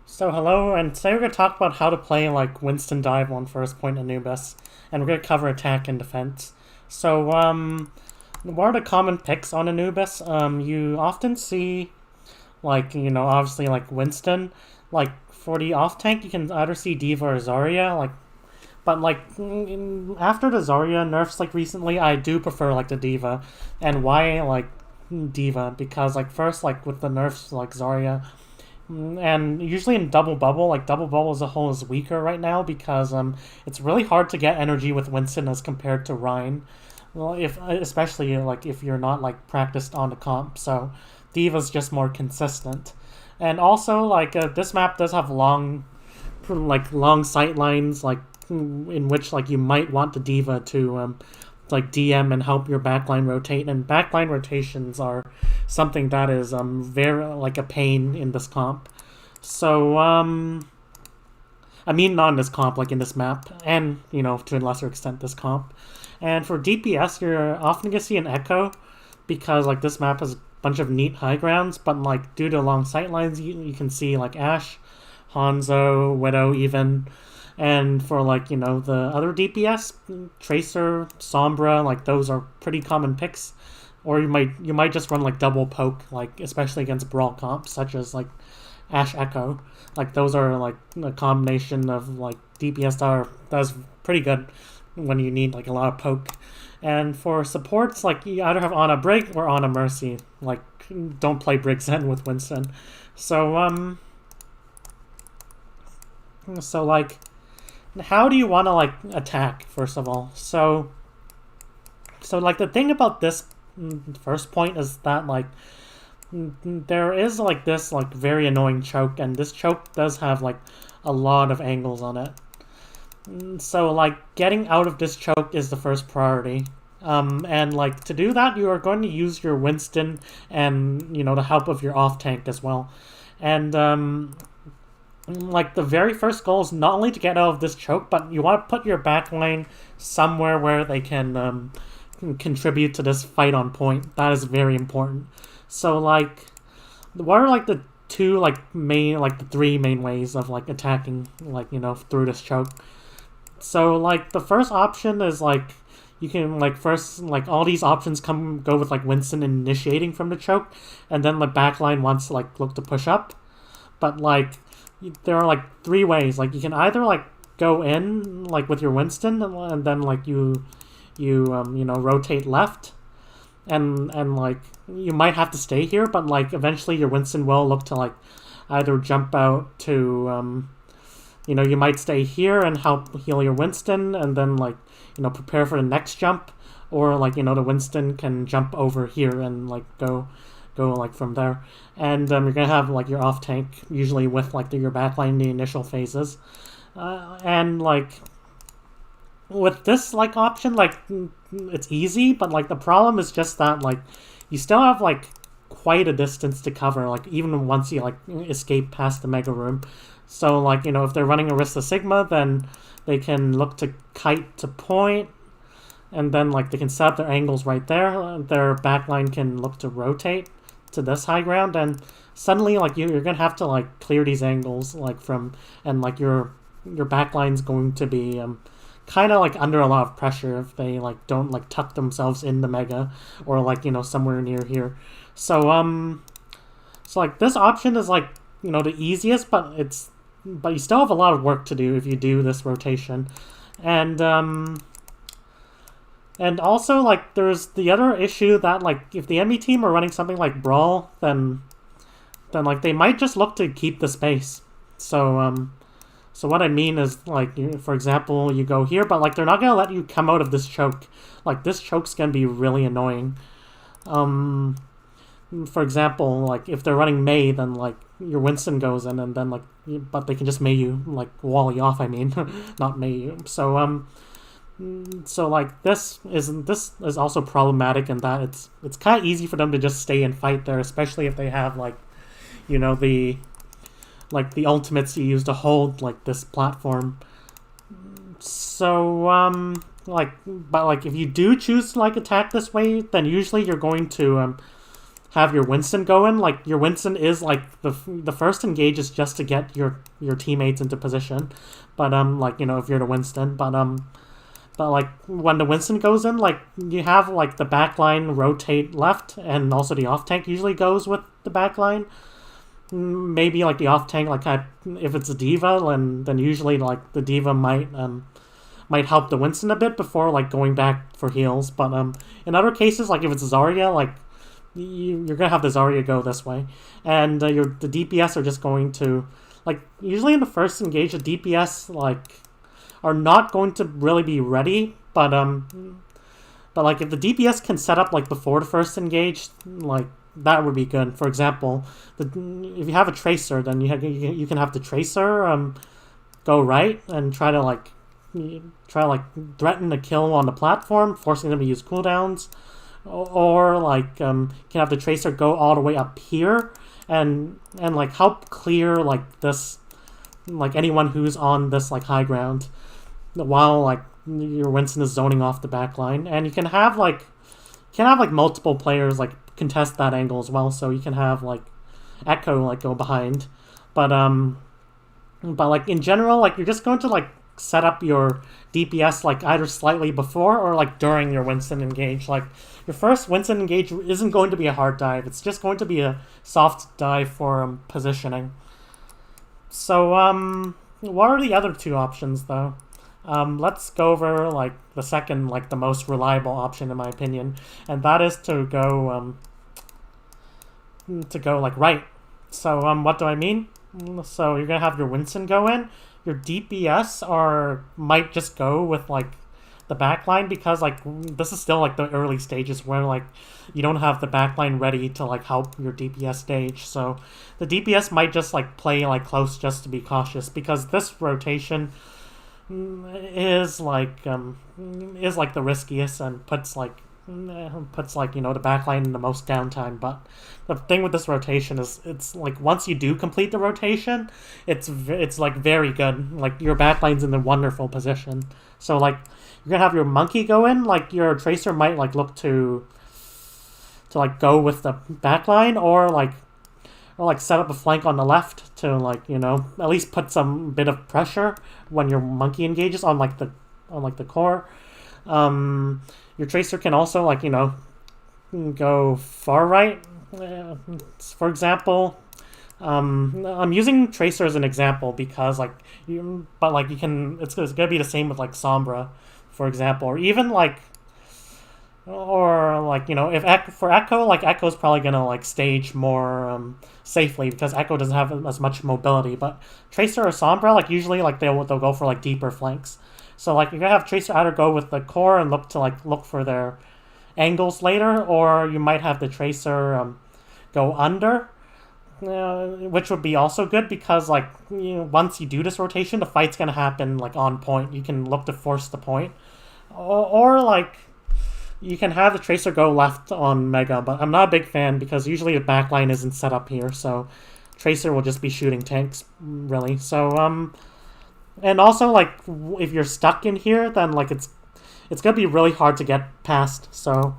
So hello, and today we're going to talk about how to play like Winston Dive on first point Anubis, and we're going to cover attack and defense. So what are the common picks on Anubis? You often see obviously like Winston. Like for the off tank, you can either see Diva or Zarya. But after the Zarya nerfs like recently, I do prefer like the Diva, and why like Diva? Because like first like with the nerfs like Zarya and usually in double bubble, like double bubble as a whole is weaker right now because it's really hard to get energy with Winston as compared to Ryan. Well, if especially like if you're not like practiced on the comp, so Diva's just more consistent. And also this map does have long sight lines in which like you might want the Diva to like DM and help your backline rotate, and backline rotations are something that is very like a pain in this comp. So I mean not in this comp, like in this map, and to a lesser extent this comp. And for DPS, you're often gonna see an echo because like this map has a bunch of neat high grounds, but like due to long sight lines, you can see like Ashe, Hanzo, Widow even. And for the other DPS, Tracer, Sombra, like those are pretty common picks. Or you might just run like double poke, like especially against brawl comps such as like Ashe Echo. Like those are like a combination of like DPS that's pretty good when you need like a lot of poke. And for supports, like you either have Ana Brig or Ana Mercy. Like don't play Brig Zen with Winston. So like how do you want to like attack first of all? So like the thing about this first point is that like there is like this like very annoying choke, and this choke does have like a lot of angles on it. So like getting out of this choke is the first priority. And like to do that, you are going to use your Winston and the help of your off tank as well. And like the very first goal is not only to get out of this choke, but you want to put your backline somewhere where they can contribute to this fight on point. That is very important. So like, what are like the three main ways of like attacking through this choke? So like the first option is like you can like first like all these options go with like Winston initiating from the choke, and then the backline wants to like look to push up, but like there are like three ways. Like you can either like go in like with your Winston, and then like you rotate left, and like you might have to stay here, but like eventually your Winston will look to like either jump out to you might stay here and help heal your Winston, and then like prepare for the next jump, or like the Winston can jump over here and like go like from there. And you're gonna have like your off tank usually with like your backline in the initial phases, and like with this like option, like it's easy, but like the problem is just that like you still have like quite a distance to cover, like even once you like escape past the mega room. So like if they're running Arista Sigma, then they can look to kite to point, and then like they can set up their angles right there. Their backline can look to rotate to this high ground, and suddenly like you're gonna have to like clear these angles like from, and like your backline's going to be kind of like under a lot of pressure if they like don't like tuck themselves in the mega, or like somewhere near here. So like this option is like the easiest, but you still have a lot of work to do if you do this rotation. And also, like, there's the other issue that, like, if the enemy team are running something like Brawl, then like, they might just look to keep the space. So what I mean is, like, for example, you go here, but, like, they're not gonna let you come out of this choke. Like, this choke's gonna be really annoying. For example, like, if they're running Mei, then, like, your Winston goes in, and then, like, but they can just Mei you, like, wally off, I mean, not Mei you. So like this is also problematic in that it's kind of easy for them to just stay and fight there, especially if they have like the ultimates you use to hold like this platform. So but like if you do choose to like attack this way, then usually you're going to have your Winston go in. Like your Winston is like the first engage is just to get your teammates into position, but like if you're the Winston, but like when the Winston goes in, like you have like the backline rotate left, and also the off tank usually goes with the backline. Maybe like the off tank, like if it's a diva, and then usually like the diva might help the Winston a bit before like going back for heals. But in other cases, like if it's Zarya, like you're gonna have the Zarya go this way, and the DPS are just going to like usually in the first engage the DPS like are not going to really be ready, but like if the DPS can set up like before the first engage, like that would be good. For example, if you have a tracer, then you can have the tracer go right and try to threaten a kill on the platform, forcing them to use cooldowns, or like can have the tracer go all the way up here and like help clear like this, like anyone who's on this like high ground, while like your Winston is zoning off the back line. And you can have like multiple players like contest that angle as well, so you can have like Echo like go behind, but like in general, like you're just going to like set up your DPS like either slightly before or like during your Winston engage. Like your first Winston engage isn't going to be a hard dive, it's just going to be a soft dive for positioning. So what are the other two options though? Let's go over like the second, like the most reliable option in my opinion, and that is to go like right. So what do I mean? So you're gonna have your Winston go in. Your DPS might just go with like the backline, because like this is still like the early stages where like you don't have the backline ready to like help your DPS stage. So the DPS might just like play like close just to be cautious, because this rotation is like the riskiest and puts the backline in the most downtime. But the thing with this rotation is it's like once you do complete the rotation, it's like very good. Like your backline's in a wonderful position. So like you're gonna have your monkey go in, like your tracer might like look to like go with the backline, or like set up a flank on the left to like at least put some bit of pressure when your monkey engages on the core. Your tracer can also like go far right. For example, I'm using tracer as an example because it's gonna be the same with like Sombra, for example, or even like. Or like for Echo, like Echo's probably gonna like stage more safely because Echo doesn't have as much mobility. But Tracer or Sombra, like usually like they'll go for like deeper flanks. So like you're gonna have Tracer either go with the core and look for their angles later, or you might have the Tracer go under, which would be also good because like once you do this rotation, the fight's gonna happen like on point. You can look to force the point, or like. You can have the Tracer go left on Mega, but I'm not a big fan because usually the backline isn't set up here, so Tracer will just be shooting tanks, really. So, and also, like, if you're stuck in here, then, like, it's gonna be really hard to get past, so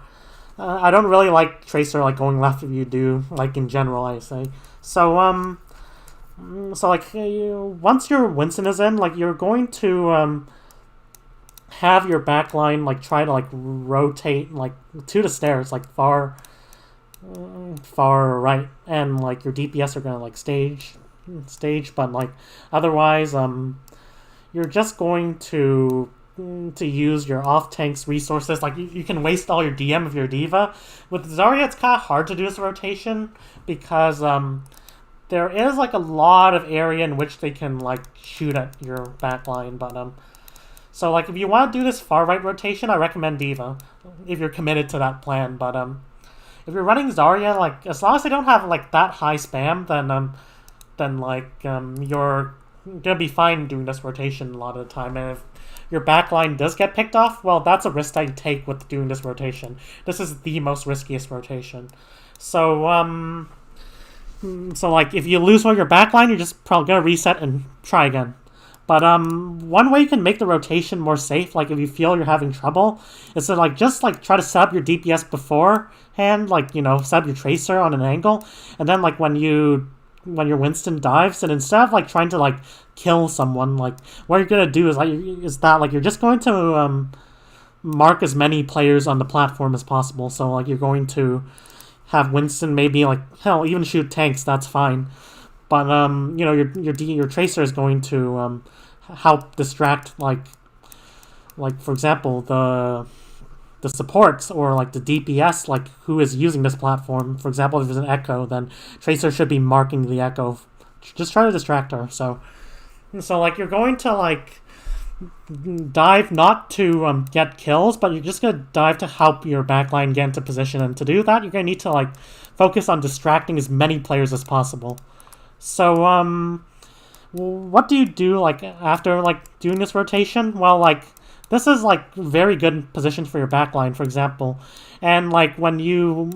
I don't really like Tracer, like, going left if you do, like, in general, I say. So, like, once your Winston is in, like, you're going to, have your backline like try to like rotate like to the stairs like far right, and like your DPS are gonna like stage, but like otherwise you're just going to use your off tank's resources. Like you can waste all your DM of your diva. With Zarya, it's kind of hard to do this rotation because there is like a lot of area in which they can like shoot at your backline, but so, like, if you want to do this far-right rotation, I recommend D.Va, if you're committed to that plan. But, if you're running Zarya, like, as long as they don't have, like, that high spam, then you're gonna be fine doing this rotation a lot of the time. And if your backline does get picked off, well, that's a risk that you take with doing this rotation. This is the most riskiest rotation. So, like, if you lose one of your backline, you're just probably gonna reset and try again. But one way you can make the rotation more safe, like if you feel you're having trouble, is to like just like try to set up your DPS beforehand, like set up your tracer on an angle, and then like when your Winston dives, and instead of like trying to like kill someone, like what you're gonna do is that like you're just going to mark as many players on the platform as possible. So like you're going to have Winston maybe like hell even shoot tanks, that's fine. But your tracer is going to help distract like for example the supports or like the DPS like who is using this platform. For example, if there's an echo, then tracer should be marking the echo. Just try to distract her. So like you're going to like dive not to get kills, but you're just gonna dive to help your backline get into position. And to do that, you're gonna need to like focus on distracting as many players as possible. So, what do you do, like, after, like, doing this rotation? Well, like, this is, like, very good position for your backline, for example. And, like, once you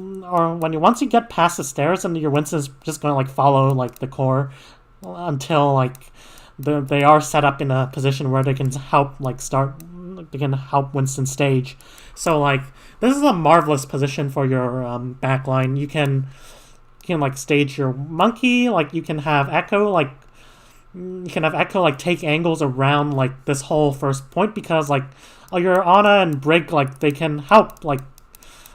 get past the stairs, and your Winston's just going to, like, follow, like, the core until, like, they are set up in a position where they can help, like, they can help Winston stage. So, like, this is a marvelous position for your backline. You can like stage your monkey, like you can have Echo like take angles around like this whole first point, because like your Ana and Brig like they can help like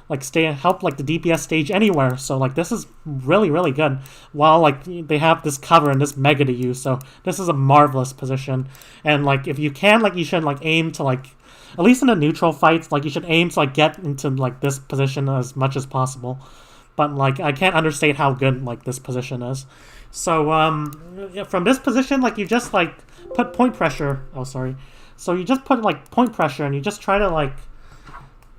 help like the DPS stage anywhere. So like this is really really good, while like they have this cover and this mega to use. So this is a marvelous position. And like if you can, like you should like aim to like, at least in the neutral fights, like you should aim to like get into like this position as much as possible. But like I can't understate how good like this position is. So from this position, like you just like put point pressure. Oh sorry. So you just put like point pressure, and you just try to like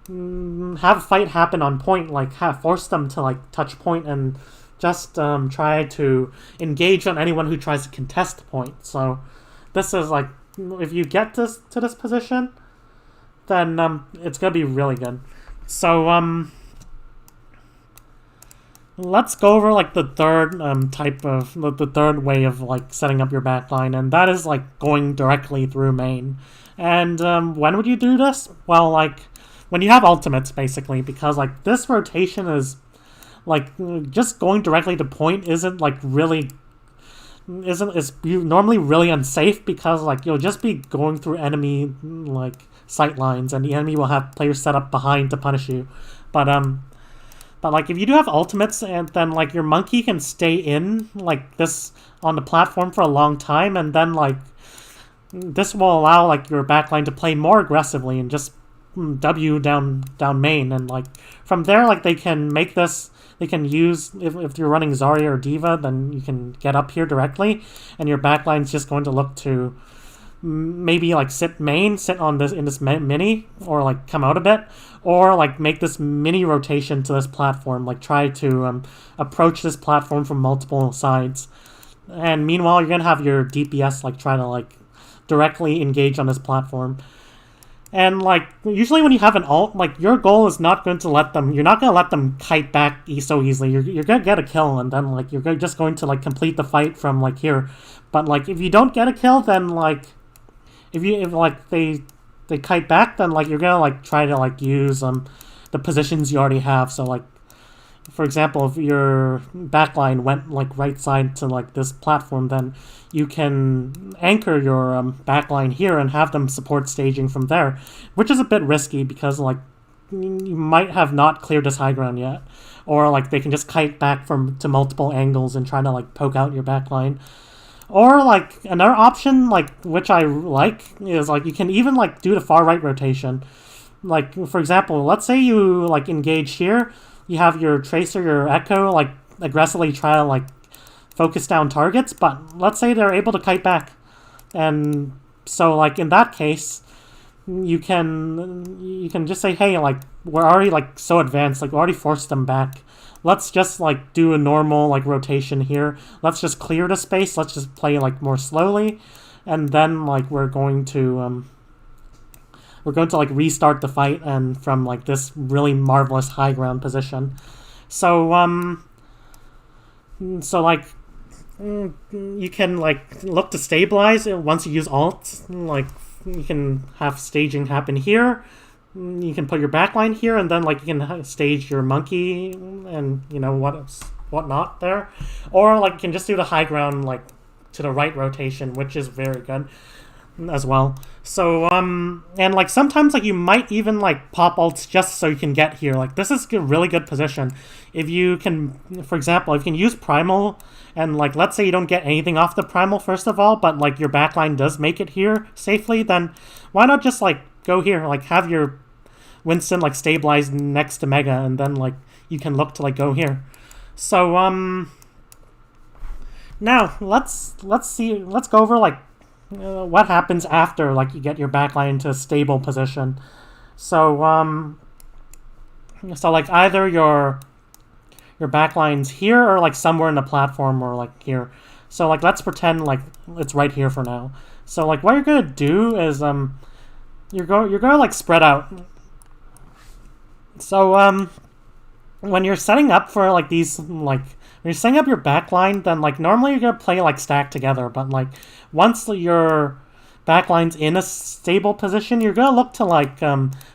have a fight happen on point, like force them to like touch point, and just try to engage on anyone who tries to contest the point. So this is like, if you get to this position, then it's gonna be really good. So let's go over like the third the third way of like setting up your backline, and that is like going directly through main. And when would you do this? Well, like when you have ultimates, basically, because like this rotation is like just going directly to point isn't normally really unsafe, because like you'll just be going through enemy like sight lines, and the enemy will have players set up behind to punish you. But like if you do have ultimates, and then like your monkey can stay in like this on the platform for a long time, and then like this will allow like your backline to play more aggressively and just W down main. And like from there, like they can use, if you're running Zarya or D.Va, then you can get up here directly, and your backline's just going to look to maybe like sit on this in this mini, or like come out a bit, or like make this mini rotation to this platform, like try to approach this platform from multiple sides. And meanwhile, you're gonna have your DPS like try to like directly engage on this platform. And like usually when you have an ult, like your goal is not going to you're not going to let them kite back so easily. You're going to get a kill, and then like you're just going to like complete the fight from like here. But like if you don't get a kill, then like if they kite back, then like you're gonna like try to like use the positions you already have. So like for example, if your backline went like right side to like this platform, then you can anchor your backline here and have them support staging from there, which is a bit risky, because like you might have not cleared this high ground yet, or like they can just kite back to multiple angles and try to like poke out your backline. Or like another option, like which I like, is like you can even like do the far right rotation. Like for example, let's say you like engage here, you have your tracer, your echo like aggressively try to like focus down targets, but let's say they're able to kite back, and so like in that case, you can just say, hey, like we're already like so advanced, like we already forced them back. Let's just like do a normal like rotation here. Let's just clear the space. Let's just play like more slowly, and then like we're going to like restart the fight, and from like this really marvelous high ground position. So like you can like look to stabilize it once you use alt. Like you can have staging happen here. You can put your backline here, and then like you can stage your monkey and whatnot there, or like you can just do the high ground like to the right rotation, which is very good as well. So and like sometimes like you might even like pop ults just so you can get here. Like this is a really good position. If you can, for example, if you can use primal and like let's say you don't get anything off the primal first of all, but like your backline does make it here safely, then why not just like go here, like have your Winston like stabilized next to Mega, and then like you can look to like go here. So now let's go over like what happens after like you get your backline into a stable position. So so like either your backline's here or like somewhere in the platform or like here. So like let's pretend like it's right here for now. So like what you're gonna do is you're gonna like spread out. So when you're setting up for like these like when you're setting up your backline, then like normally you're gonna play like stack together, but like once your backline's in a stable position, you're gonna look to like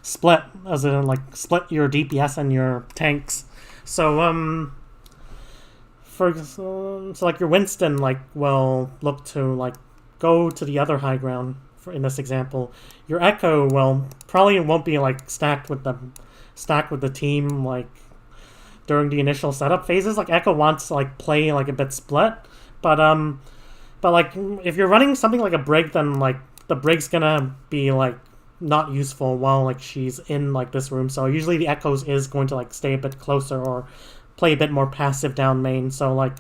split, as in like split your DPS and your tanks. So so like your Winston like will look to like go to the other high ground in this example. Your Echo probably won't be like stacked with the team like during the initial setup phases. Like Echo wants to like play like a bit split, but like if you're running something like a Brig, then like the Brig's gonna be like not useful while like she's in like this room. So usually the Echoes is going to like stay a bit closer or play a bit more passive down main. So like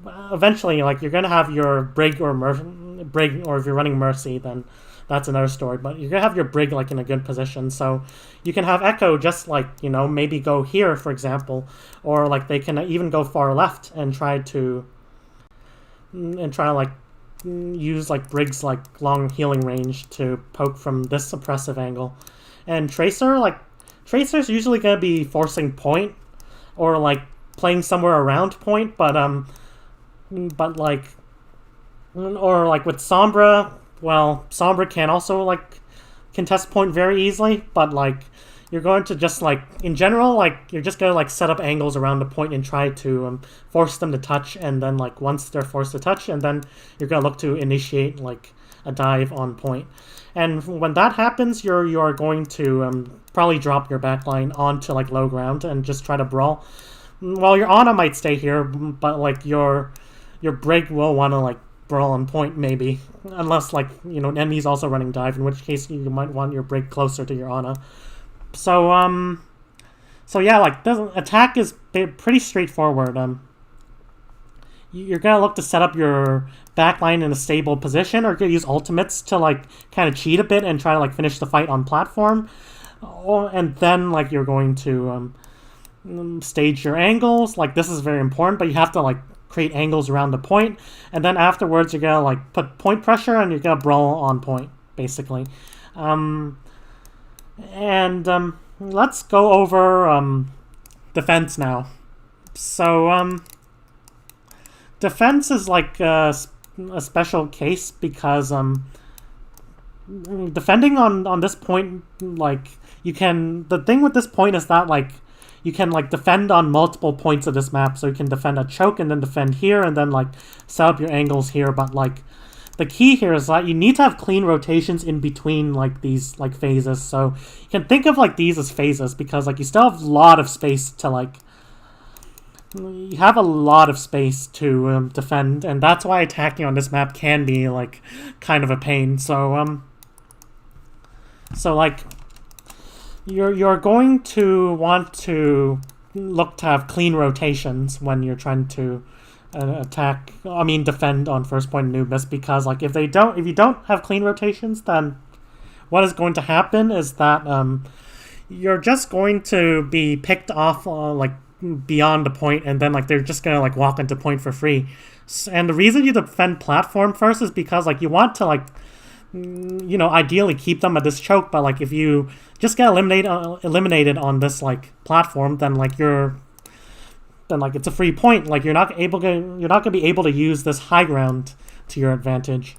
eventually like you're gonna have your Brig, or if you're running Mercy, then that's another story. But you're gonna have your Brig like in a good position, so you can have Echo just like maybe go here, for example, or like they can even go far left and try to like use like Brig's like long healing range to poke from this oppressive angle. And Tracer's usually gonna be forcing point or like playing somewhere around point, but like or like with Sombra. Well, Sombra can also like contest point very easily, but like you're going to just like in general like you're just gonna like set up angles around the point and try to force them to touch, and then like once they're forced to touch, and then you're gonna look to initiate like a dive on point. And when that happens, you're going to probably drop your backline onto like low ground and just try to brawl. Well, your Ana might stay here, but like your Brig will want to like brawl on point maybe, unless like enemy's also running dive, in which case you might want your Brig closer to your Ana. So so yeah, like the attack is pretty straightforward. You're gonna look to set up your backline in a stable position, or you're gonna use ultimates to like kind of cheat a bit and try to like finish the fight on platform. And then like you're going to stage your angles. Like this is very important, but you have to like create angles around the point, and then afterwards you're gonna like put point pressure and you're gonna brawl on point basically. Let's go over defense now. So defense is like a special case because defending on this point, like the thing with this point is that like you can like defend on multiple points of this map. So you can defend a choke and then defend here and then like set up your angles here. But like the key here is that you need to have clean rotations in between like these like phases. So you can think of like these as phases, because like you still have a lot of space to like you have a lot of space to defend, and that's why attacking on this map can be like kind of a pain. So so like you're going to want to look to have clean rotations when you're trying to defend on first point Anubis, because like if you don't have clean rotations, then what is going to happen is that you're just going to be picked off like beyond the point, and then like they're just gonna like walk into point for free. And the reason you defend platform first is because like you want to like ideally keep them at this choke, but like if you just get eliminated on this like platform, then like the then like it's a free point. Like you're not gonna be able to use this high ground to your advantage.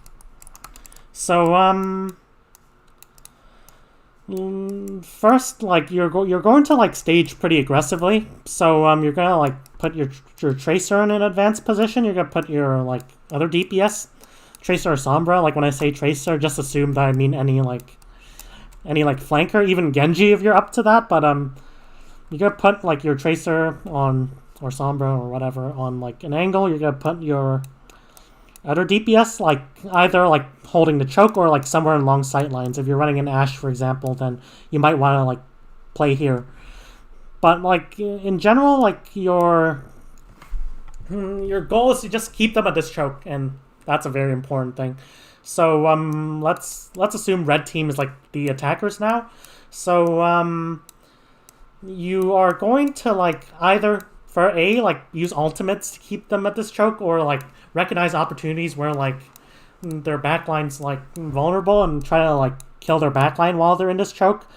So first, like you're going to like stage pretty aggressively. So you're gonna like put your tracer in an advanced position. You're gonna put your like other DPS, tracer or sombra. Like when I say tracer, just assume that I mean any flanker, even Genji if you're up to that. But you're gonna put like your tracer on, or sombra or whatever, on like an angle. You're gonna put your other DPS like either like holding the choke or like somewhere along sight lines. If you're running an Ashe, for example, then you might want to like play here. But like in general, like your goal is to just keep them at this choke, and that's a very important thing. So let's assume red team is like the attackers now. So you are going to like either for A, like use ultimates to keep them at this choke, or like recognize opportunities where like their backline's like vulnerable and try to like kill their backline while they're in this choke,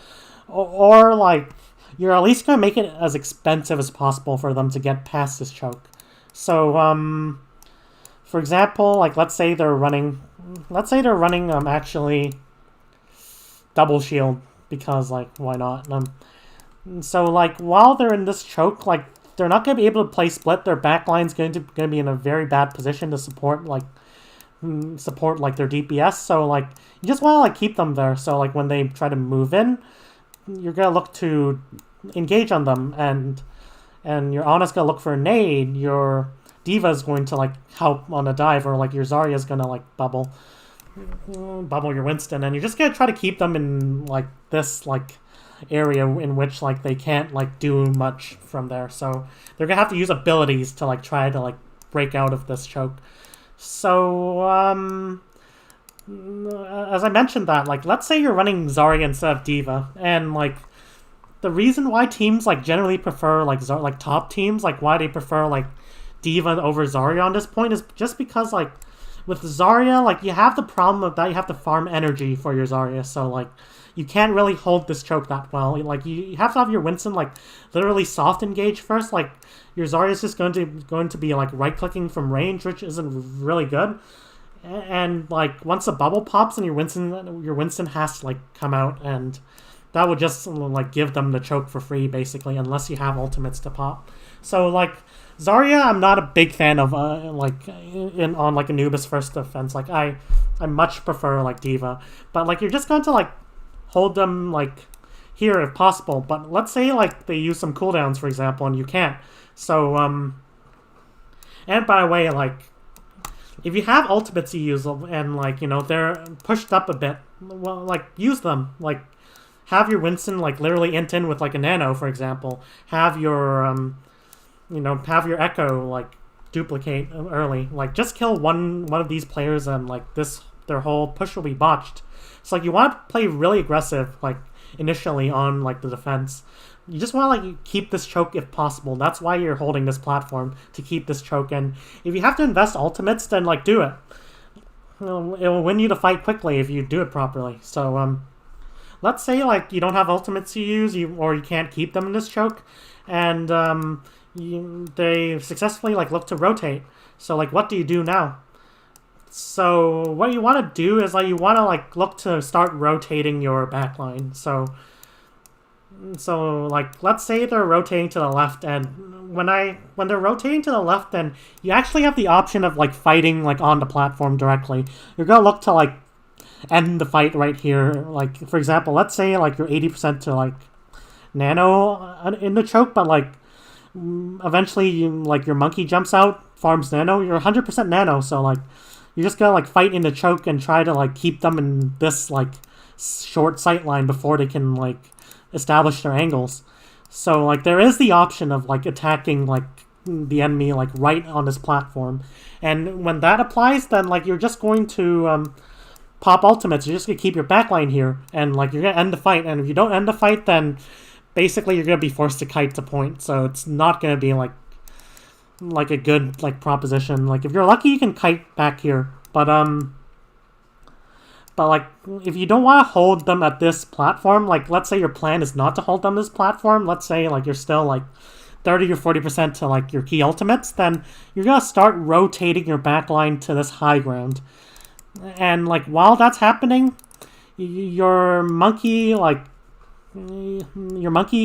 or like you're at least gonna make it as expensive as possible for them to get past this choke. So for example, like let's say they're running actually double shield, because like why not? So like while they're in this choke, like they're not going to be able to play split. Their backline's going to be in a very bad position to support like their DPS. So like you just want to like keep them there. So like when they try to move in, you're going to look to engage on them, and your Ana's going to look for a nade. Your Diva's going to like help on a dive, or like your Zarya's going to like bubble your Winston, and you're just going to try to keep them in like this like area in which like they can't like do much from there. So they're gonna have to use abilities to like try to like break out of this choke. So as I mentioned, that like let's say you're running Zarya instead of Diva, and like the reason why teams like generally prefer like top teams, like why they prefer like Diva over Zarya on this point, is just because like with Zarya, like you have the problem of that you have to farm energy for your Zarya. So like you can't really hold this choke that well. Like you have to have your Winston like literally soft engage first. Like your Zarya is just going to be like right clicking from range, which isn't really good. And like once a bubble pops, and your Winston has to like come out, and that would just like give them the choke for free basically, unless you have ultimates to pop. So like Zarya, I'm not a big fan of on like Anubis first defense. Like I much prefer like Diva, but like you're just going to like hold them like here if possible. But let's say like they use some cooldowns, for example, and you can't. So and by the way, like if you have ultimates you use, and like they're pushed up a bit, well, like use them. Like have your Winston like literally int in with like a nano, for example. Have your have your Echo like duplicate early. Like just kill one of these players, and like their whole push will be botched. So like you want to play really aggressive like initially on like the defense. You just want to like keep this choke if possible. That's why you're holding this platform, to keep this choke. And if you have to invest ultimates, then like do it. It will win you the fight quickly if you do it properly. So let's say like you don't have ultimates to use, or you can't keep them in this choke, and they successfully like look to rotate. So like what do you do now? So what you want to do is like you want to like look to start rotating your backline. So like let's say they're rotating to the left, and when they're rotating to the left, then you actually have the option of like fighting like on the platform directly. You're gonna look to like end the fight right here. Like for example, let's say like you're 80% to like nano in the choke, but like eventually like your monkey jumps out, farms nano. You're 100% nano, so like you're just gonna like fight in the choke and try to like keep them in this like short sight line before they can like establish their angles. So like there is the option of like attacking like the enemy like right on this platform, and when that applies, then like you're just going to pop ultimates. You're just gonna keep your backline here, and like you're gonna end the fight. And if you don't end the fight, then basically you're gonna be forced to kite to point. So it's not gonna be like a good like proposition. Like if you're lucky, you can kite back here, but like if you don't want to hold them at this platform, like let's say your plan is not to hold them this platform. Let's say like you're still like 30 or 40% to like your key ultimates, then you're gonna start rotating your backline to this high ground. And like while that's happening, your monkey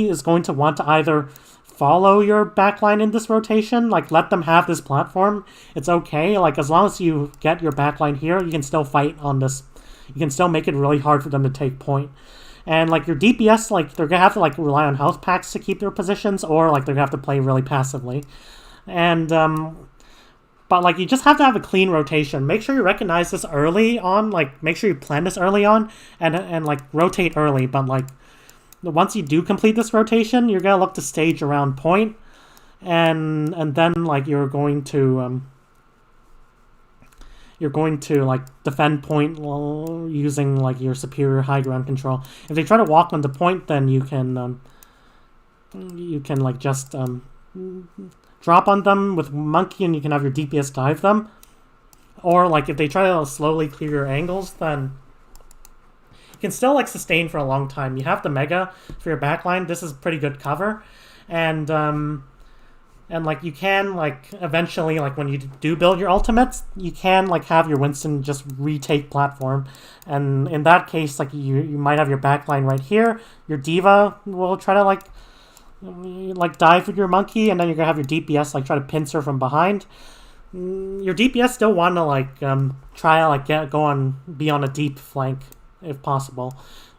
is going to want to either follow your backline in this rotation, like let them have this platform. It's okay, like as long as you get your backline here, you can still fight on this. You can still make it really hard for them to take point. And like your DPS, like they're gonna have to like rely on health packs to keep their positions, or like they're gonna have to play really passively. And but like you just have to have a clean rotation. Make sure you recognize this early on, like make sure you plan this early on, and like rotate early. But like once you do complete this rotation, you're gonna look to stage around point, and then like you're going to like defend point using like your superior high ground control. If they try to walk onto point, then you can like just drop on them with monkey, and you can have your DPS dive them. Or like if they try to slowly clear your angles, then you can still like sustain for a long time. You have the mega for your backline. This is pretty good cover, and like you can like eventually, like when you do build your ultimates, you can like have your Winston just retake platform, and in that case, like you might have your backline right here. Your diva will try to like dive with your monkey, and then you're gonna have your DPS like try to pincer from behind. Your DPS still want to like try to like be on a deep flank if possible.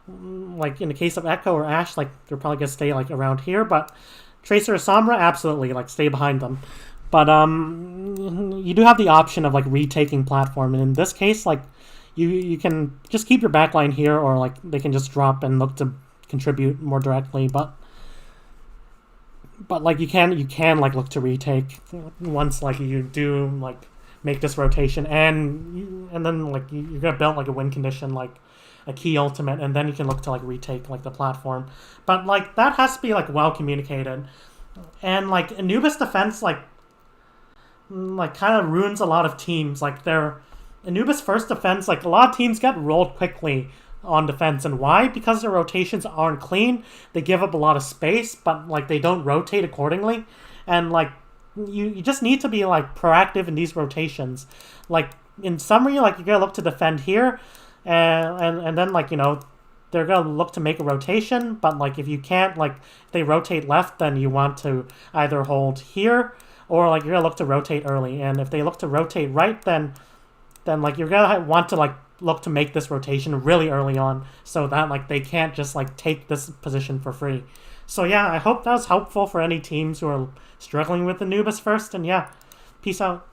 Like in the case of Echo or Ashe, like they're probably gonna stay like around here, but Tracer or Sombra, absolutely, like stay behind them. But you do have the option of like retaking platform, and in this case, like you can just keep your backline here, or like they can just drop and look to contribute more directly. But like you can like look to retake once like you do like make this rotation, and then like you're gonna build like a win condition, like a key ultimate, and then you can look to like retake like the platform. But like that has to be like well communicated, and like Anubis defense like kind of ruins a lot of teams. Like their Anubis first defense, like a lot of teams get rolled quickly on defense, and why? Because their rotations aren't clean. They give up a lot of space, but like they don't rotate accordingly, and like you just need to be like proactive in these rotations. Like in summary, like you're gonna look to defend here, and then like they're gonna look to make a rotation, but like if you can't, like if they rotate left, then you want to either hold here, or like you're gonna look to rotate early, and if they look to rotate right, then like you're gonna want to like look to make this rotation really early on, so that like they can't just like take this position for free. So yeah, I hope that was helpful for any teams who are struggling with Anubis first, and yeah, peace out.